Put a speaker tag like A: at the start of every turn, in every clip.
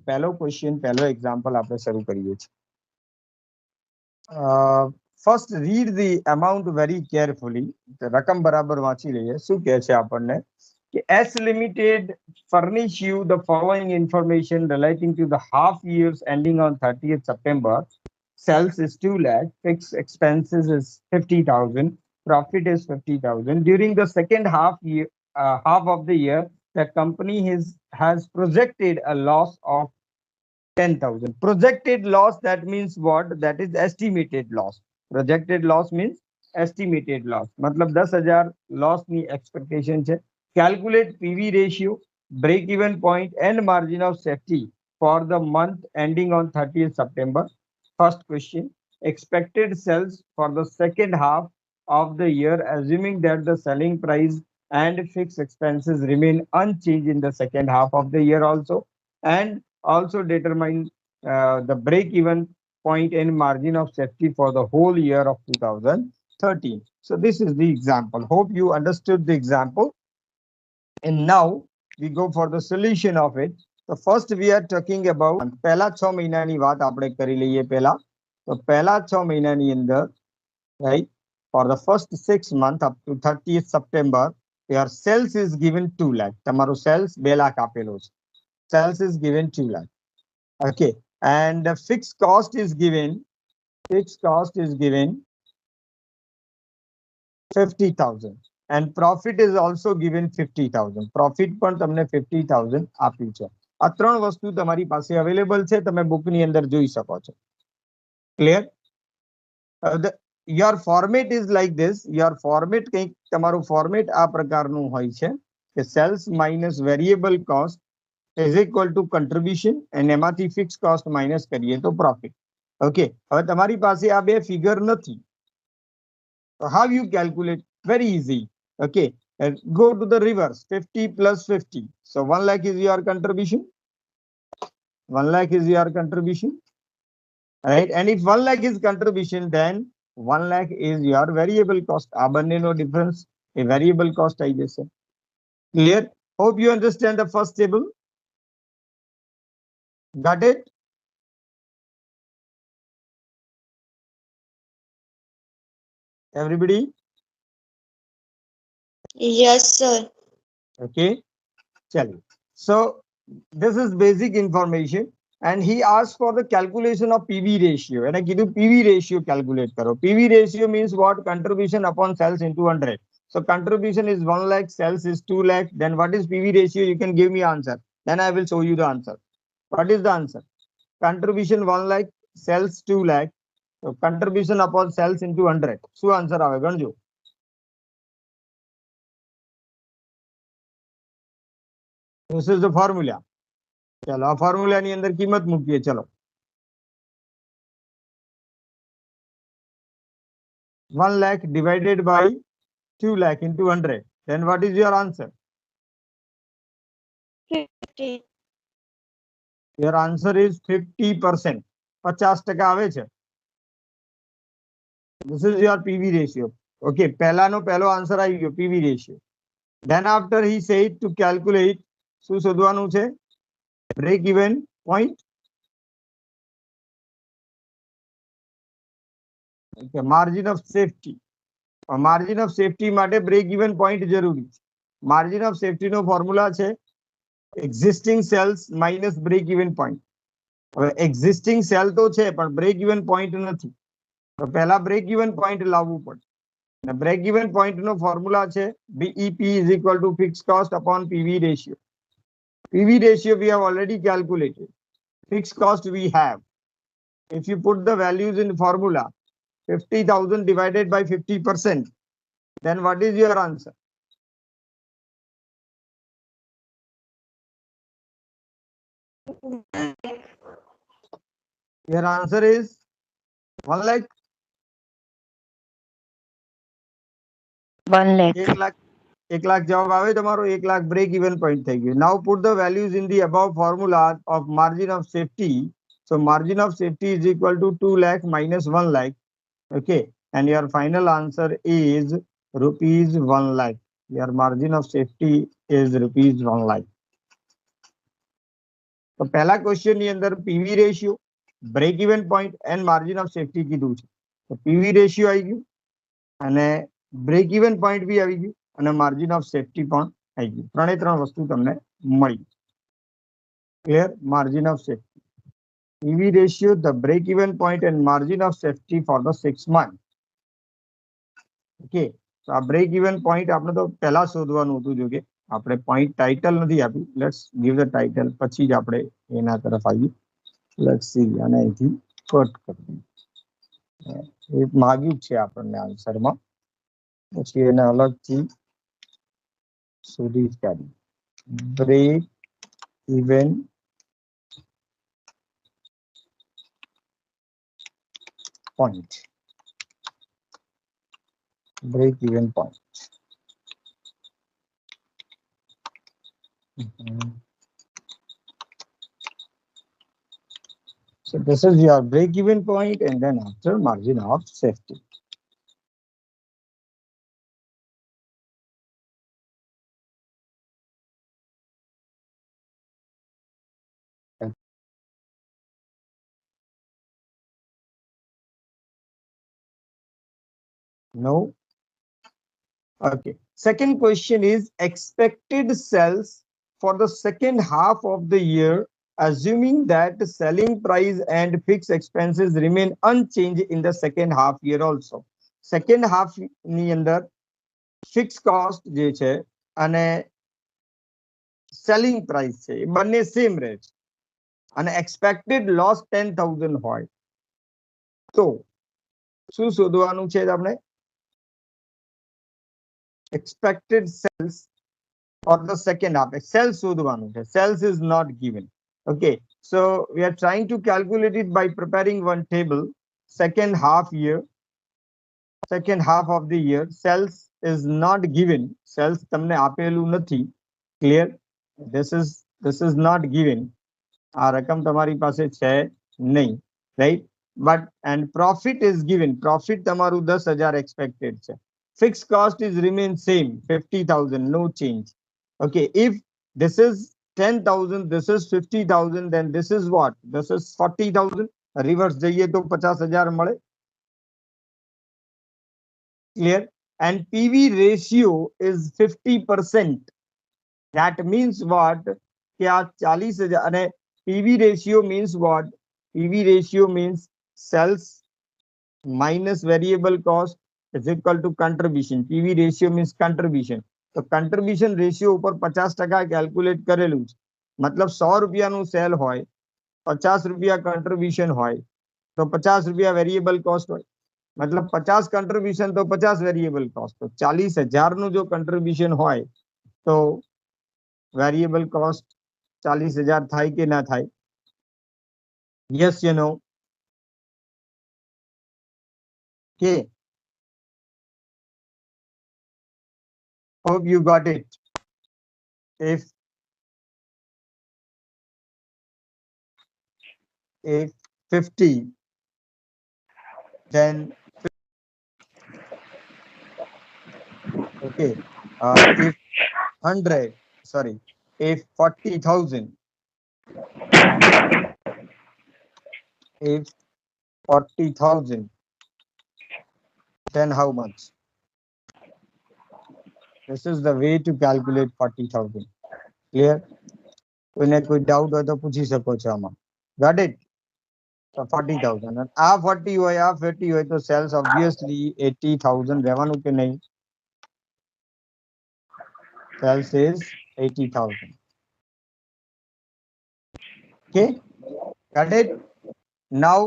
A: પહેલો ક્વેશ્ચન પહેલો એક્ઝામ્પલ આપણે શરૂ કરીએ છીએ. First read the amount very carefully. રકમ બરાબર વાંચી લઈએ. શું કહે છે આપણને કે S limited furnish you the following information relating to the half years ending on 30th September. Sales is 2 lakh, fixed expenses is 50,000, profit is 50,000. During the second half of the year, the company has projected a loss of 10,000. Projected loss, that means what? That is estimated loss. Projected loss means estimated loss. मतलब 10,000 loss ની expectation છે. Calculate PV ratio, break even point and margin of safety for the month ending on 30th September. First question, expected sales for the second half of the year, assuming that the selling price and fixed expenses remain unchanged in the second half of the year also, and also determine the break-even point and margin of safety for the whole year of 2013. So this is the example. Hope you understood the example. And now we go for the solution of it. So first we are talking about પહેલા 6 મહિનાની વાત આપણે કરી લઈએ પહેલા. તો પહેલા 6 મહિનાની અંદર, right, for the first 6 months up to 30th September, your sales is given 2 lakh. તમારો sales 2 લાખ આપેલો છે. Sales is given 2 lakh. Okay, and the fixed cost is given 50,000, and profit is also given 50,000. Profit પણ તમને 50,000 આપ્યું છે. આ ત્રણ વસ્તુ તમારી પાસે અવેલેબલ છે, તમે બુકની અંદર જોઈ શકો છો. Clear? your format is like this. Your format કંઈક તમારું ફોર્મેટ આ પ્રકારનું હોય છે કે sales minus variable cost is equal to contribution, and એમાંથી ફિક્સ કોસ્ટ માઇનસ કરીએ તો પ્રોફિટ. ઓકે, હવે તમારી પાસે આ બે ફિગર નથી. So how you calculate? Very easy. Okay, go to the reverse. 50 plus 50. So 1 lakh is your contribution. 1 lakh is your contribution. Right? And if 1 lakh is contribution, then 1 lakh is your variable cost. આ બંનેનો difference એ variable cost આવી જશે. Clear? Hope you understand the first table. Got it? Everybody?
B: Yes, sir.
A: Okay, chalo. So this is basic information, and he asked for the calculation of PV ratio. And I give you PV ratio calculate karo. PV ratio means what? Contribution upon sales into 100. So contribution is 1 lakh, sales is 2 lakh. Then what is PV ratio? You can give me answer. Then I will show you the answer. What is the answer? Contribution 1 lakh, sales 2 lakh. So contribution upon sales into 100. શું answer આવે ગણજો. This is the formula. ચલો આ formula ની અંદર કિંમત મૂકીએ. ચલો 1 lakh divided by 2 lakh into 100. Then what is your answer?
B: 50.
A: Your answer is 50%. 50% આવે છે. This is your PV ratio. Okay, પહેલાનો પહેલો આન્સર આવી ગયો PV ratio. Then after he said to calculate, શું શોધવાનું છે? Break even point. Okay, margin of safety. Margin of safety માટે break even point જરૂરી છે. Margin of safety નો ફોર્મ્યુલા છે existing sales minus break even point. હવે existing sale તો છે પણ break even point નથી. તો પહેલા break even point લાવવું પડે. Break even point નો ફોર્મ્યુલા છે BEP is equal to fixed cost upon PV ratio. PV ratio we have already calculated. Fixed cost we have. If you put the values in formula, 50,000 divided by 50%, then what is your answer? Your answer is 1 lakh.
B: 1 lakh.
A: 1 lakh જવાબ આવે તમારો. 1 lakh break even point થઈ ગયું. Now put the values in the above formula of margin of safety. So margin of safety is equal to 2 lakh minus 1 lakh. Okay, and your final answer is rupees 1 lakh. Your margin of safety is rupees 1 lakh. તો પહેલા question ની અંદર PV ratio, break even point and margin of safety કીધું છે. તો PV ratio આવી ગયું અને બ્રેક ઇવન પોઈન્ટ બી આવી ગયું અને માર્જિન ઓફ સેફટી પણ આવી ગયું. ત્રણે ત્રણ વસ્તુ તમને મળી. Clear? Margin of safety, PV ratio, the break even point and margin of safety for the 6 month. Okay, તો આ બ્રેક ઇવન પોઈન્ટ આપણે તો પહેલા શોધવાનું હતું, જો કે આપણે પોઈન્ટ ટાઇટલ નથી આપ્યું. લેટ્સ ગીવ ધ ટાઇટલ, પછી જ આપણે એના તરફ આવીએ. લેટ્સ સી, અને અહીંથી કટ કરી દઈએ. એ માગ્યું છે આપણને આન્સરમાં, પછી એને અલગથી શોધી કાઢી. Break even point, break even point. So this is your break even point, and then after margin of safety. No. Okay. Second question is expected sales for the second half of the year, assuming that selling price and fixed expenses remain unchanged in the second half year also. Second half ની અંદર fixed cost જે છે અને selling price છે એ બંને same રહે છે અને expected loss 10,000 હોય તો શું શોધવાનું છે આપણે? Expected sales for the second half. Sales શોધવાનું છે. Sales is not given. Okay, so we are trying to calculate it by preparing one table. Second half of the year, sales is not given. Sales તમને આપેલું નથી. Clear? This is not given. આ રકમ તમારી પાસે છે નહીં, right? But and profit is given. Profit તમારું 10,000 expected છે. Fixed cost is remain same, 50,000, no change. Okay, if this is 10,000, this is 50,000, then this is what? This is 40,000. Reverse જઈએ તો 50,000 મળે. Clear? And PV ratio is 50%. That means what? કે આ 40,000 અને PV ratio means what? PV ratio means sales minus variable cost is equal to contribution. PV ratio means contribution. તો contribution ratio ઉપર 50% calculate કરેલું છે. મતલબ 100 રૂપિયાનું સેલ હોય, 50 રૂપિયા contribution હોય, તો 50 રૂપિયા વેરિયેબલ કોસ્ટ હોય. મતલબ 50 contribution તો 50 વેરિયેબલ કોસ્ટ. તો 40,000 નું જો contribution હોય તો વેરિયેબલ કોસ્ટ 40,000 થાય કે ના થાય? Yes, you know. Okay. Hope you got it. If 50, then okay. If 100, sorry, if 40,000, if 40,000, then how much? This is the way to calculate 40,000. Clear? કોઈને કોઈ ડાઉટ હોય તો પૂછી શકો છો આમાં. Got it? So 40,000. અને આ 40 હોય, આ 50 હોય, તો સેલ્સ obviously 80,000 રહેવાનું કે નહીં? Sales is 80,000. Okay, got it? Now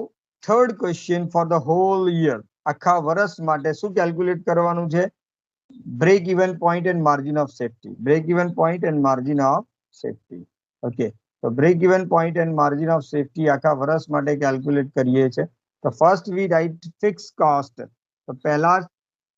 A: third question for the whole year. આખા વર્ષ માટે શું કેલ્ક્યુલેટ કરવાનું છે? Break even point and margin of safety. Break even point and margin of safety. Okay, so break even point and margin of safety આખા વર્ષ માટે calculate કરીએ છે. તો first we write fixed cost. તો પહેલા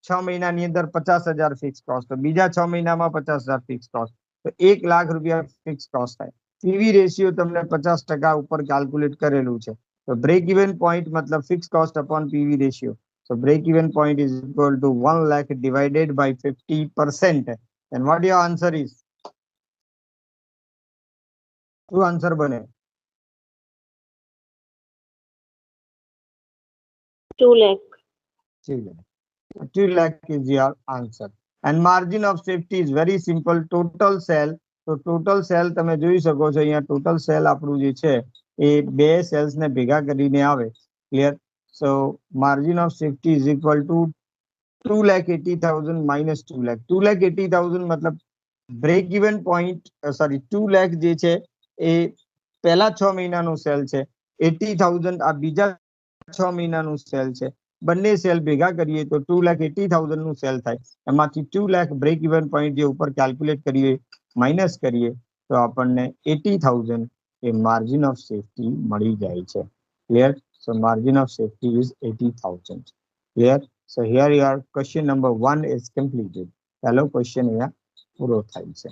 A: 6 મહિનાની અંદર 50,000 ફિક્સ કોસ્ટ, તો બીજા 6 મહિનામાં 50,000 ફિક્સ કોસ્ટ, તો 1 લાખ રૂપિયા ફિક્સ કોસ્ટ થાય. પીવી રેશિયો તમને 50% ઉપર કેલ્ક્યુલેટ કરેલું છે. તો બ્રેક ઇવન પોઈન્ટ મતલબ fix cost upon PV ratio. So break even point is equal to 1 lakh divided by 50%. And what your answer is? શું આન્સર બને?
B: 2 lakh.
A: 2 lakh. 2 lakh is your answer. And margin of safety is very simple. Total sale. તો total sale તમે જોઈ શકો છો અહીંયા total sale આપણું જે છે એ બે સેલ્સ ને ભેગા કરીને આવે. Clear? So margin of safety is equal to 2,80,000 minus 2 lakh. 2,80,000 मतलब break even point, sorry 2 lakh જે છે એ પહેલા 6 મહિનાનું સેલ છે, 80,000 આ બીજા 6 મહિનાનું સેલ છે. બંને સેલ ભેગા કરીએ તો 2,80,000 નું સેલ થાય. એમાંથી 2 લાખ બ્રેક ઇવન પોઈન્ટ જે ઉપર કેલ્ક્યુલેટ કરીએ માઇનસ કરીએ તો આપણને 80,000 એ માર્જિન ઓફ સેફટી મળી જાય છે. Clear? So margin of safety is 80,000. Clear? So here your question number 1 is completed. પહેલો ક્વેશ્ચન અહીંયા પૂરો થાય છે.